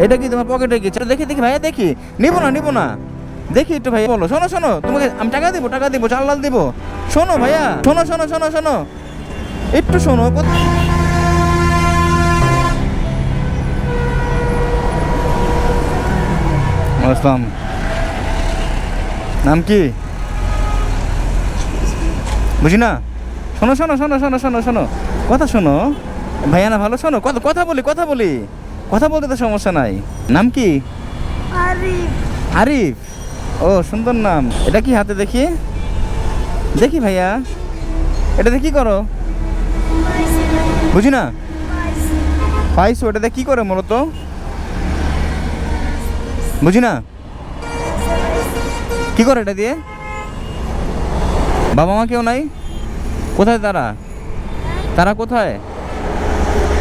এটা কি তোমার পকেটে কি? দেখি দেখি ভাইয়া, দেখি। নিবো না দেখি একটু ভাইয়া, বলো। শোনো তোমাকে আমি টাকা দিব, চাল ডাল দিব। শোনো ভাইয়া, শোনো একটু শোনো। আসসালাম, নাম কি? বুঝি না। শোনো কথা শোনো ভাইয়া, না ভালো শোনো, কথা বলি কথা বলতে তো সমস্যা নাই। নাম কি? আরিফ। ও সুন্দর নাম। এটা কি হাতে? দেখি ভাইয়া, এটা দেখি করো। বুঝি না। পাইছো? এটা দিয়ে কি করে মূলত? বুঝি না কি করে এটা দিয়ে? বাবা মা কেউ নাই? কোথায় তারা কোথায়?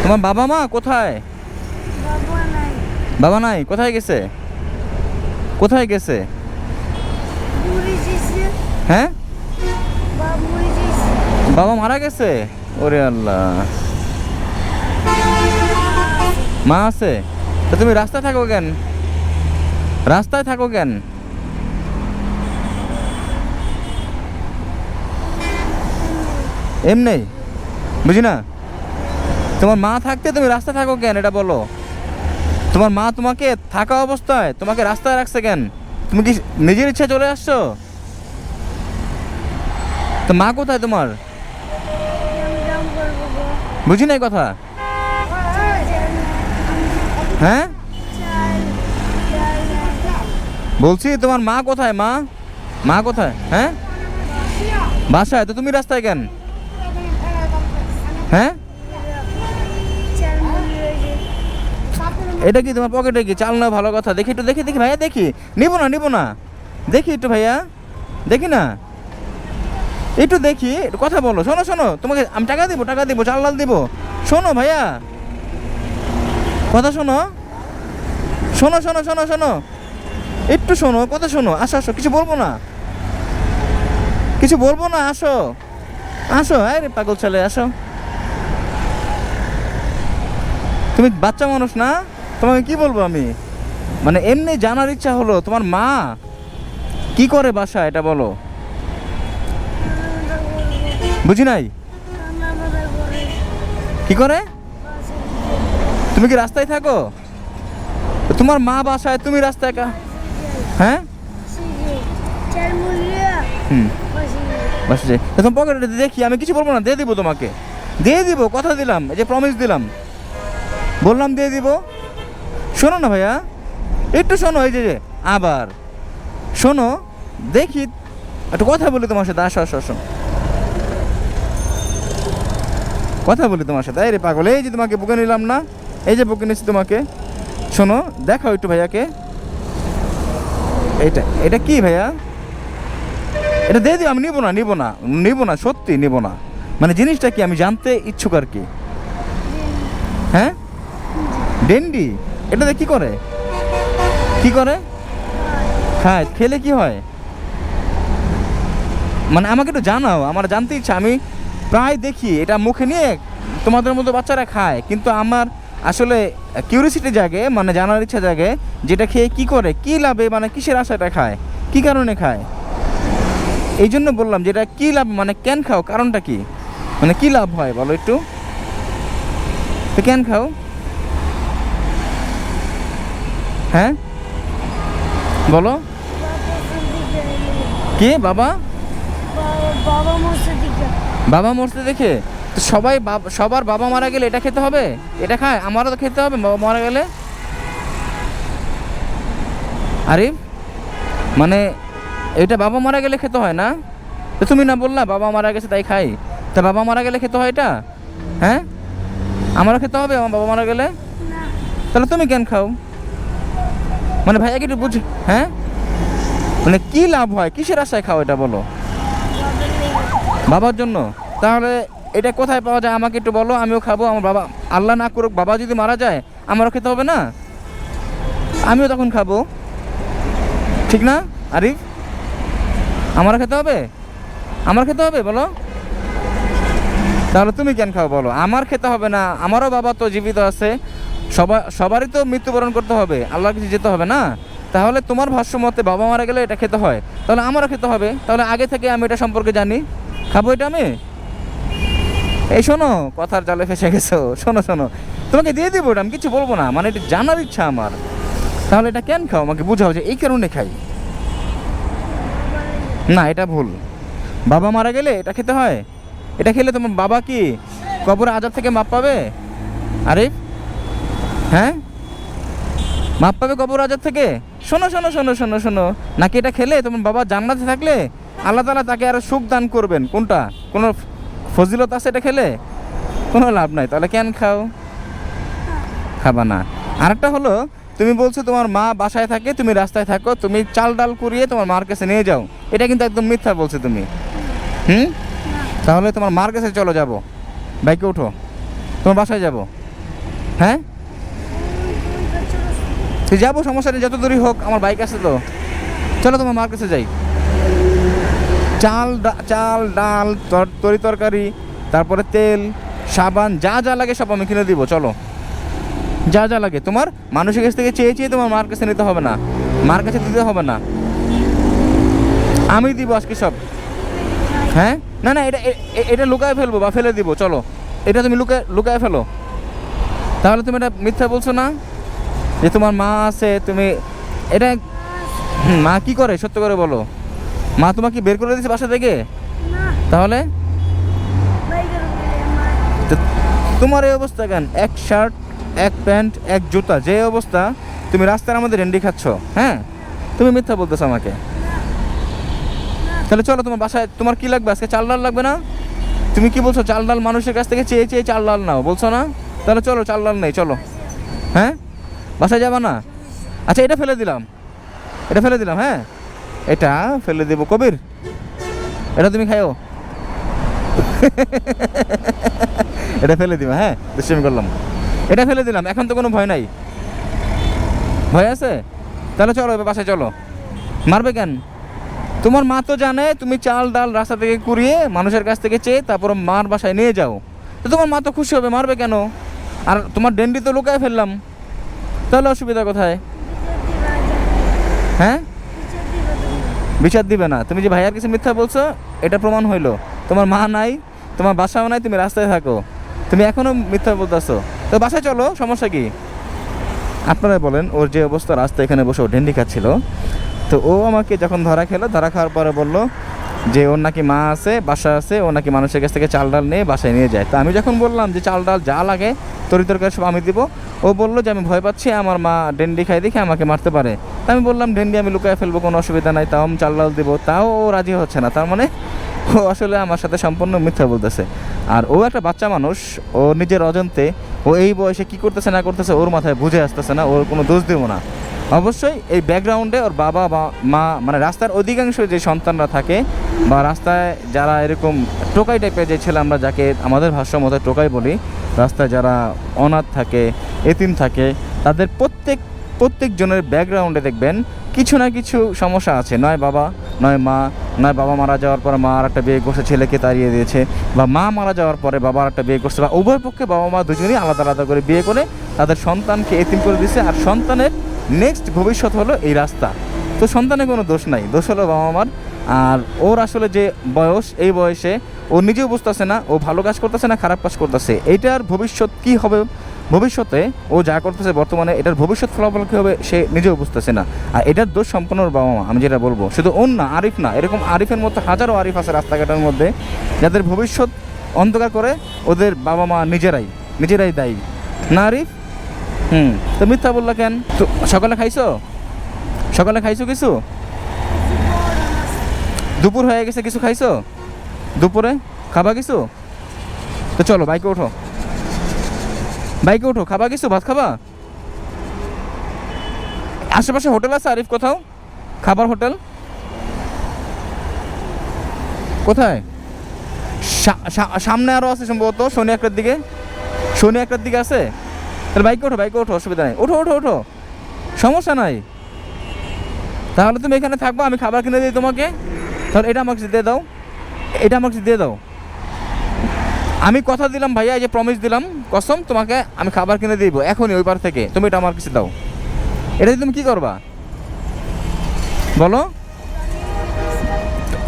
তোমার বাবা মা কোথায়? বাবা নাই। কোথায় গেছে? হ্যাঁ, বাবা মারা গেছে। ওরে আল্লাহ। মা আছে? তো তুমি রাস্তায় থাকো কেন? এমনি বুঝি না। তোমার মা থাকতে তুমি রাস্তায় থাকো কেন, এটা বলো। তোমার মা তোমাকে থাকা অবস্থায় তোমাকে রাস্তায় রাখছে কেন? তুমি কি নিজের ইচ্ছা চলে আসছো? তো মা কোথায় তোমার? বুঝি নাই কথা। হ্যাঁ বলছি তোমার মা কোথায়? মা কোথায়? হ্যাঁ, বাসায়। তো তুমি রাস্তায় কেন? হ্যাঁ, এটা কি তোমার পকেটে কি? চাল না, ভালো কথা। দেখি একটু, দেখি ভাইয়া, দেখি। নিবো না দেখি একটু ভাইয়া, দেখি না একটু দেখি, একটু কথা বলো। শোনো তোমাকে আমি টাকা দিব, চাল ডাল দিব। শোনো ভাইয়া, কথা শোনো একটু শোনো, কথা শোনো। আসো, কিছু বলবো না, আসো। আরে পাগল ছেলে, আসো। তুমি বাচ্চা মানুষ না, তোমাকে কি বলবো আমি? মানে এমনি জানার ইচ্ছা হলো, তোমার মা কি করে বাসা, এটা বলো। বুঝি নাই। কি করে? তুমি কি রাস্তায় থাকো? তোমার মা বাসায়, তুমি রাস্তায় হ্যাঁ, বাসে। তোমার পকেটে দেখি, আমি কিছু বলবো না, দিয়ে দিব তোমাকে, কথা দিলাম, এই যে প্রমিস দিলাম, বললাম দিয়ে দিব। শোনো না ভাইয়া, একটু শোনো। এই যে আবার শোনো, দেখি একটু কথা বলি তোমার সাথে। আসো কথা বলি তোমার সাথে। এই রে পাগল, এই যে তোমাকে বুকে নিলাম না, এই যে বুকে নিচ্ছি তোমাকে। শোনো, দেখাও একটু ভাইয়াকে। এটা কি ভাইয়া? এটা দিয়ে দিও। আমি নিব না, সত্যি নিব না। মানে জিনিসটা কি আমি জানতে ইচ্ছুক আর কি। হ্যাঁ, ডেন্ডি। এটাতে কি করে? খায়? খেলে কি হয়? মানে আমাকে একটু জানাও, আমার জানতে ইচ্ছা। আমি প্রায় দেখি এটা মুখে নিয়ে তোমাদের মতো বাচ্চারা খায়, কিন্তু আমার আসলে কিউরিসিটি জাগে, মানে জানার ইচ্ছা জাগে, যেটা খেয়ে কি করে, কি লাভে, মানে কিসের আশাটা খায়, কি কারণে খায়। এই জন্য বললাম যেটা কি লাভ, মানে কেন খাও, কারণটা কি, মানে কি লাভ হয় বলো একটু। তো কেন খাও? হ্যাঁ বলো। কি? বাবা মরতে দেখে? তো সবার বাবা মারা গেলে এটা খেতে হবে? এটা খায়? আমারও তো খেতে হবে বাবা মারা গেলে। আরে মানে এটা বাবা মারা গেলে খেতে হয় না? তো তুমি না বললা বাবা মারা গেছে তাই খাই? তা বাবা মারা গেলে খেতে হয় এটা? হ্যাঁ, আমারও খেতে হবে আমার বাবা মারা গেলে? তাহলে তুমি কেন খাও? মানে ভাইয়া কি একটু বুঝ। হ্যাঁ, মানে কি লাভ হয়, কিসের আশায় খাও এটা বলো। বাবার জন্য? তাহলে এটা কোথায় পাওয়া যায় আমাকে একটু বলো, আমিও খাবো। আমার বাবা, আল্লাহ না করুক, বাবা যদি মারা যায়, আমারও খেতে হবে না? আমিও তখন খাবো, ঠিক না আরিফ? আমারও খেতে হবে বলো। তাহলে তুমি কেন খাও বলো? আমার খেতে হবে না? আমারও বাবা তো জীবিত আছে, সবারই তো মৃত্যুবরণ করতে হবে, আল্লাহর কাছে যেতে হবে না? তাহলে তোমার ভাষ্য মতে বাবা মারা গেলে এটা খেতে হয়, তাহলে আমারও খেতে হবে। তাহলে আগে থেকে আমি এটা সম্পর্কে জানি, খাবো এটা আমি? এই শোনো, কথার জালে ফেসে গেছো। শোনো শোনো, তোমাকে দিয়ে দিব, এটা আমি কিছু বলবো না, মানে এটা জানার ইচ্ছা আমার। তাহলে এটা কেন খাও, আমাকে বুঝাও যে এই কারণে খাই। না, এটা ভুল। বাবা মারা গেলে এটা খেতে হয়? এটা খেলে তোমার বাবা কি কবরে আযাব থেকে মাপ পাবে? আরে হ্যাঁ, মাপ পাবে কবর আযাব থেকে? শোনো শোনো শোনো শোনো শোনো, নাকি এটা খেলে তোমার বাবা জান্নাতে থাকলে আল্লাহ তাআলা তাকে আরো সুখ দান করবেন? কোনটা, কোনো ফজিলত আছে এটা খেলে? কোনো লাভ নাই। তাহলে কেন খাও? খাবা না। আরেকটা হলো, তুমি বলছো তোমার মা বাসায় থাকে, তুমি রাস্তায় থাকো, তুমি চাল ডাল কুড়িয়ে তোমার মার কাছে নিয়ে যাও, এটা কিন্তু একদম মিথ্যা বলছো তুমি। তাহলে তোমার মার কাছে চলো, যাবো, বাইকে ওঠো, তোমার বাসায় যাবো। হ্যাঁ, তুই যাবো, সমস্যা নেই, যত দূরই হোক, আমার বাইক আছে তো। চলো তোমার মার কাছে যাই। চাল ডাল তরি তরকারি, তারপরে তেল, সাবান, যা যা লাগে সব আমি কিনে দিব। চলো, যা যা লাগে তোমার মানুষের কাছ থেকে চেয়ে চেয়ে তোমার মার কাছে নিতে হবে না, মার কাছে দিতে হবে না, আমি দিব আজকে সব। হ্যাঁ, না না, এটা লুকায় ফেলবো বা ফেলে দিব। চলো, এটা তুমি লুকায় ফেলো। তাহলে তুমি এটা মিথ্যা বলছো না যে তোমার মা আছে, তুমি এটা মা কি করে সত্য করে বলো? মা তোমাকে বের করে দিয়েছে বাসা থেকে? তাহলে তোমার এই অবস্থা কেন? এক শার্ট, এক প্যান্ট, এক জুতা, যে অবস্থা, তুমি রাস্তার আমাদের রেন্ডি খাচ্ছ। হ্যাঁ, তুমি মিথ্যা বলতেছো আমাকে। তাহলে চলো, তোমার বাসায় তোমার কি লাগবে আজকে? চাল ডাল লাগবে না? তুমি কি বলছো চাল ডাল মানুষের কাছ থেকে চেয়ে চেয়ে চাল ডাল নাও, বলছো না? তাহলে চলো, চাল ডাল নেই, চলো। হ্যাঁ, বাসায় যাবা না? আচ্ছা, এটা ফেলে দিলাম, এটা ফেলে দিলাম। হ্যাঁ, এটা ফেলে দেবো কবির, এটা তুমি খাইও। এটা ফেলে দিবা? হ্যাঁ, দুষ্টামি করলাম, এটা ফেলে দিলাম। এখন তো কোনো ভয় নাই, ভয় আছে? তাহলে চলো, এবার বাসায় চলো। মারবে কেন? তোমার মা তো জানে তুমি চাল ডাল রাস্তা থেকে কুড়িয়ে মানুষের কাছ থেকে চেয়ে তারপর মার বাসায় নিয়ে যাও, তো তোমার মা তো খুশি হবে, মারবে কেন? আর তোমার ডেন্ডি তো লুকায় ফেললাম, তাহলে অসুবিধা কোথায়? হ্যাঁ, বিচার দিবে না? তুমি যে ভাইয়ার কাছে মিথ্যা বলছো, এটা প্রমাণ হইলো। তোমার মা নাই, তোমার বাসাও নাই, তুমি রাস্তায় থাকো, তুমি এখনো মিথ্যা বলতেছো। তো বাসায় চলো, সমস্যা কি? আপনারা বলেন, ওর যে অবস্থা, রাস্তা এখানে বসে ও ডেন্ডি খাচ্ছিল, তো ও আমাকে যখন ধরা খেলো, ধরা খাওয়ার পরে বললো যে ওর নাকি মা আছে, বাসা আছে, ও নাকি মানুষের কাছ থেকে চাল ডাল নিয়ে বাসায় নিয়ে যায়। তো আমি যখন বললাম যে চাল ডাল যা লাগে তরি তরকারি সব আমি দিব, ও বললো যে আমি ভয় পাচ্ছি, আমার মা ডেন্ডি খাই দেখে আমাকে মারতে পারে। তা আমি বললাম ডেন্ডি আমি লুকায় ফেলবো, কোনো অসুবিধা নাই, তাও আমি চাল ডাল দেবো, তাও ও রাজি হচ্ছে না। তার মানে ও আসলে আমার সাথে সম্পূর্ণ মিথ্যা বলতেছে। আর ও একটা বাচ্চা মানুষ, ও নিজের অজান্তে ও এই বয়সে কী করতেছে না করতেছে ওর মাথায় বুঝে আসতেছে না, ওর কোনো দোষ দেবো না। অবশ্যই এই ব্যাকগ্রাউন্ডে ওর বাবা বা মা, মানে রাস্তার অধিকাংশ যে সন্তানরা থাকে বা রাস্তায় যারা এরকম টোকাই টাইপের যে ছেলে, আমরা যাকে আমাদের ভাষ্য মতো টোকাই বলি, রাস্তায় যারা অনাথ থাকে, এতিম থাকে, তাদের প্রত্যেক জনের ব্যাকগ্রাউন্ডে দেখবেন কিছু না কিছু সমস্যা আছে। নয় বাবা, নয় মা, নয় বাবা মারা যাওয়ার পরে মা আর একটা বিয়ে করছে, ছেলেকে তাড়িয়ে দিয়েছে, বা মা মারা যাওয়ার পরে বাবা আর একটা বিয়ে করছে, বা উভয় পক্ষে বাবা মা দুজনেই আলাদা আলাদা করে বিয়ে করে তাদের সন্তানকে এতিম করে দিচ্ছে। আর সন্তানের নেক্সট ভবিষ্যৎ হলো এই রাস্তা। তো সন্তানের কোনো দোষ নাই, দোষ হলো বাবা মার। আর ওর আসলে যে বয়স, এই বয়সে ও নিজেও বুঝতেছে না ও ভালো কাজ করতেছে না খারাপ কাজ করতেছে, এইটার ভবিষ্যৎ কী হবে, ভবিষ্যতে ও যা করতেছে বর্তমানে এটার ভবিষ্যৎ ফলাফল কী হবে সে নিজেও বুঝতেছে না। আর এটার দোষ সম্পূর্ণ ওর বাবা মা, আমি যেটা বলবো। শুধু ওর না, আরিফ না, এরকম আরিফের মতো হাজারো আরিফ আছে রাস্তাঘাটের মধ্যে যাদের ভবিষ্যৎ অন্ধকার করে ওদের বাবা মা নিজেরাই দায়ী না আরিফ? তো মিথ্যা বললা কেন? তো সকালে খাইছো কিছু? দুপুর হয়ে গেছে, কিছু খাইছো? দুপুরে খাবা কিছু? তো চলো বাইকে ওঠো, খাবা কিছু, ভাত খাবা? আশেপাশে হোটেল আছে আরিফ, কোথাও খাবার হোটেল? কোথায়? সামনে আরও আছে সম্ভবত, শনি একটার দিকে আছে। তাহলে বাইকে ওঠো, অসুবিধা নেই, ওঠো, সমস্যা নাই। তাহলে তুমি এখানে থাকবো, আমি খাবার কিনে দিই তোমাকে। তাহলে এটা আমাকে দিয়ে দাও, আমি কথা দিলাম ভাইয়া, এই যে প্রমিস দিলাম, কসম, তোমাকে আমি খাবার কিনে দিব এখনই ওই পার থেকে, তুমি এটা আমার কাছে দাও। এটা তুমি কি করবা বলো?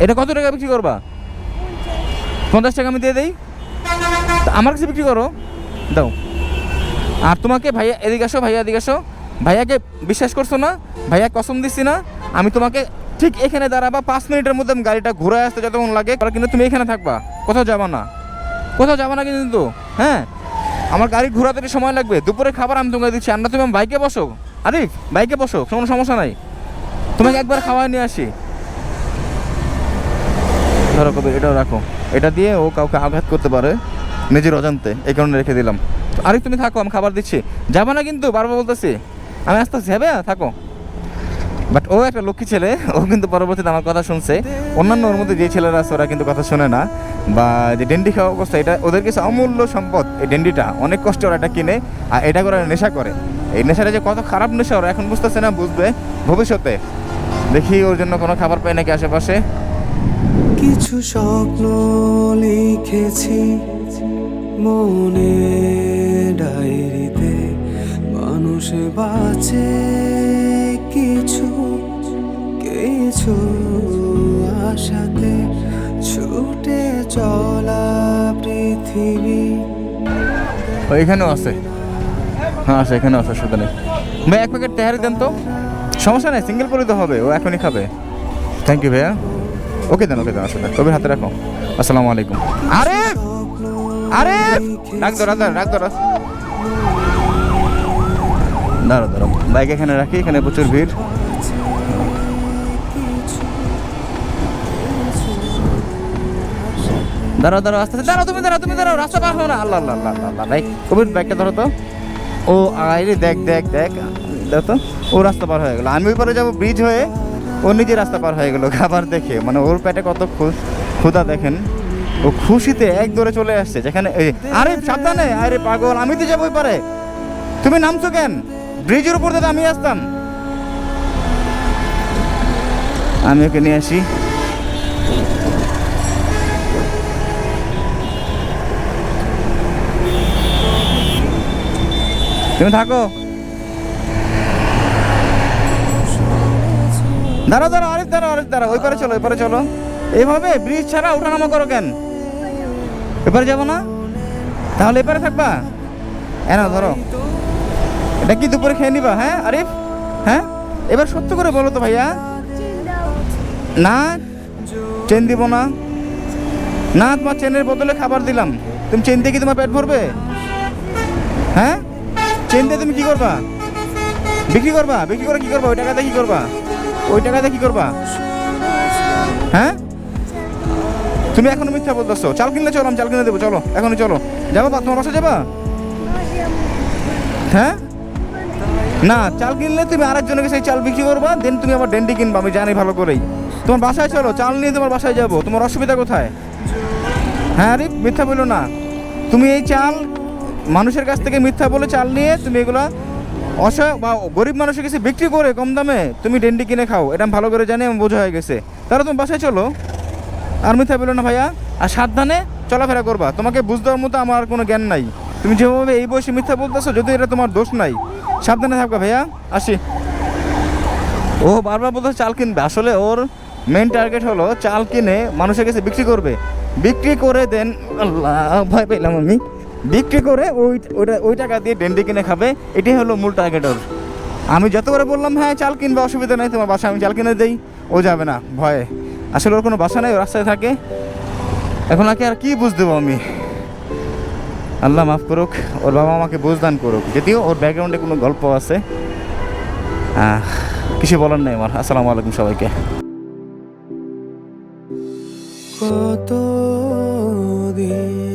এটা কত টাকা বিক্রি করবা? 50 টাকা আমি দিয়ে দেই, আমার কাছে বিক্রি করো, দাও। আর তোমাকে ভাইয়া এদিকে আসো, ভাইয়া এদিকে আসো, ভাইয়াকে বিশ্বাস করছো না? ভাইয়া কসম দিচ্ছি না, আমি তোমাকে ঠিক এখানে দাঁড়াবা, 5 মিনিটের মধ্যে আমি গাড়িটা ঘুরে আসতে যতক্ষণ লাগে, কিন্তু তুমি এখানে থাকবা, কোথাও যাবা না, কোথাও যাবা না কিন্তু। হ্যাঁ, আমার গাড়ি ঘোরাতে সময় লাগবে, দুপুরে খাবার আমি তোমাকে দিচ্ছি, আমরা তুমি বাইকে বসো, আরে বাইকে বসো, কোনো সমস্যা নাই, তোমাকে একবার খাওয়াই নিয়ে আসি। ধরো কবে, এটাও রাখো, এটা দিয়ে ও কাউকে আঘাত করতে পারে নিজের অজান্তে, এই কারণে রেখে দিলাম। আরে তুমি থাকো, আমি খাবার দিচ্ছি, যাবা না কিন্তু, বারবার বলতেছি, আমি আস্তে আস্তে যাবে, থাকো। বাট ও একটা লক্ষ্মী ছেলে, ও কিন্তু পরবর্তীতে আমার কথা শুনছে। অন্যান্য ওর মধ্যে যে ছেলেরা আছে ওরা কিন্তু কথা শোনে না, বা যে ডেন্ডি খাওয়া অবস্থা, এটা ওদের কিছু অমূল্য সম্পদ। এই ডেন্ডিটা অনেক কষ্ট ওরা এটা কিনে, আর এটা করে নেশা করে। এই নেশাটা যে কত খারাপ নেশা ওরা এখন বুঝতেছে না, বুঝবে ভবিষ্যতে। দেখি ওর জন্য কোনো খাবার পাই নাকি আশেপাশে। কিছু স্বপ্ন লিখেছি মনে ডায়েরিতে, মানুষ বাঁচে কিছু কিছু আশাতে, ছুটে চলা পৃথিবী। এখানেও আছে, হ্যাঁ আছে, এখানেও আছে, অসুবিধা নেই। ভাই 1 প্যাকেট তেহারি দেন তো, সমস্যা নেই, সিঙ্গেল করে তো হবে, ও এখনই খাবে। থ্যাংক ইউ ভাইয়া। ওকে দেন, ওকে দেন, আসলে কবির হাতে রাখো। আসসালামু আলাইকুম। আরে আরে রাখ দাও, রাখ দাও, রাখ দাও, দাঁড়ো দাঁড়ো, বাইক এখানে রাখি, এখানে প্রচুর ভিড়। দাঁড়াও দাঁড়াও, আস্তে আস্তে দাঁড়াও, তুমি দাঁড়াও, তুমি দাঁড়াও, রাস্তা পার হো না। আল্লাহ আল্লাহ আল্লাহ আল্লাহ, ভাই কবির বাইকটা ধরো তো। ও আরে দেখ দেখ দেখ, দেখো তো, ও রাস্তা পার হয়ে গেল, আমি ওই পারে যাবো ব্রিজ হয়ে, ও নিজে রাস্তা পার হয়ে গেল খাবার দেখে। মানে ওর পেটে কত ক্ষুধা দেখেন, ও খুশিতে এক দৌড়ে চলে আসছে যেখানে। আরে সাবধানে, আরে পাগল, আমি তো যাবো ওই পারে, তুমি নামছো কেন? ব্রিজের উপর থেকে আমি আসতাম। আমি ওকে নিয়ে আসি। তুমি থাকো, দাঁড়াও দাঁড়াও, আরিফ দাঁড়াও, আরিফ দাঁড়াও, ওই পারে চলো, ওই পারে চলো। এইভাবে ব্রিজ ছাড়া ওঠানামা করো কেন? এপারে যাবো না? তাহলে এপারে থাকবা? এনাও ধরো, এটা কি দুপুরে খেয়ে নিবা? হ্যাঁ আরিফ, হ্যাঁ এবার সত্য করে বলো তো ভাইয়া। না চেন দিব না, না তোমার চেনের বদলে খাবার দিলাম, তুমি চেন দিয়ে কি তোমার পেট ভরবে? হ্যাঁ, চেন দিয়ে তুমি কি করবা? বিক্রি করবা? বিক্রি করে কি করবা? ওই টাকাতে কি করবা? ওই টাকাতে কি করবা? হ্যাঁ, তুমি এখনো মিথ্যা বলতেছো। চাল কিনলে চলো, আমি চাল কিনে দেবো, চলো এখনই চলো। যাবো তোমার বাসা যাবা? হ্যাঁ, না চাল কিনলে তুমি আরেকজনের কাছে চাল বিক্রি করবা, দেন তুমি আবার ডেন্ডি কিনবা, আমি জানি ভালো করেই। তোমার বাসায় চলো, চাল নিয়ে তোমার বাসায় যাবো, তোমার অসুবিধা কোথায়? হ্যাঁ আরে মিথ্যা বলো না, তুমি এই চাল মানুষের কাছ থেকে মিথ্যা বলে চাল নিয়ে তুমি এগুলা অসহায় বা গরিব মানুষের কাছে বিক্রি করে কম দামে তুমি ডেন্ডি কিনে খাও, এটা আমি ভালো করে জানি, আমি বোঝা হয়ে গেছে। তাহলে তুমি বাসায় চলো, আর মিথ্যা বলো না ভাইয়া, আর সাবধানে চলাফেরা করবা। তোমাকে বুঝ দেওয়ার মতো আমার কোনো জ্ঞান নাই, তুমি যেভাবে এই বয়সে মিথ্যা বলতেছো, যদি এটা তোমার দোষ নাই, সাবধানে থাকবা ভাইয়া। আসি। ও বারবার বলতেছে চাল কিনবে, আসলে ওর মেন টার্গেট হলো চাল কিনে মানুষের কাছে বিক্রি করবে, বিক্রি করে দেন, আল্লাহ ভয় পেলাম আমি, বিক্রি করে ওই টাকা দিয়ে ডেন্ডি কিনে খাবে, এটাই হলো মূল টার্গেট ওর। আমি যতবার বললাম হ্যাঁ চাল কিনবে, অসুবিধা নেই, তোমার বাসা আমি চাল কিনে দেই, ও যাবে না ভয়ে। আসলে ওর কোনো বাসা নেই, ও রাস্তায় থাকে। এখন আর কি বুঝ দেবো আমি? আল্লাহ মাফ করুক, ওর বাবা আমাকে বুঝদান করুক। যদিও ওর ব্যাকগ্রাউন্ডে কোনো গল্প আছে, কিছু বলার নেই আমার। আসসালামু আলাইকুম সবাইকে। কত দিন